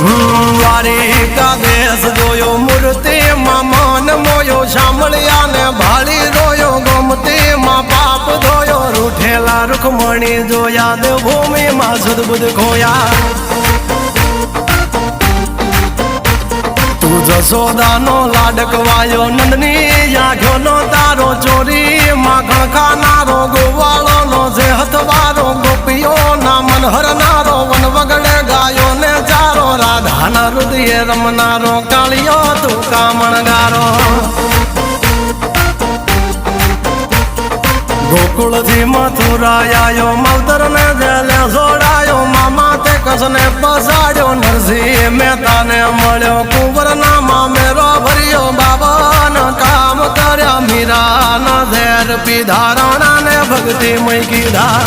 દ્વારિકા દેશ જોયો મૂર્તિમાં મન મોયો સાંભળ્યા ને ભાળી રોયો ગોમતીમાં પાપ ધોયો રૂઠેલા રૂખમણી જોયા દેવભૂમિમાં સદબુદ્ધ ખોયા તું જશોદાનો લાડકવાયો નંદની આંખોનો તારો ચોરી માખણ ખાનારો ગોવાળોનો જે હથવારો ગોપીઓના મન હરનારો વન વગડે ગાયો ને ચારો રાધાના હૃદયે રમનારો કાળિયો તું કામણગારો ગોકુળથી મથુરા આયો માવતર ને જેલે જોડાયો મામા તે કસને પસાડ્યો નરસિંહ મહેતાને મળ્યો કુંવરના મામેરો ભર્યો બાબાના કામ કર્યા મીરાના ઝેર પીધા રાણાને ભક્તિ મય કીધા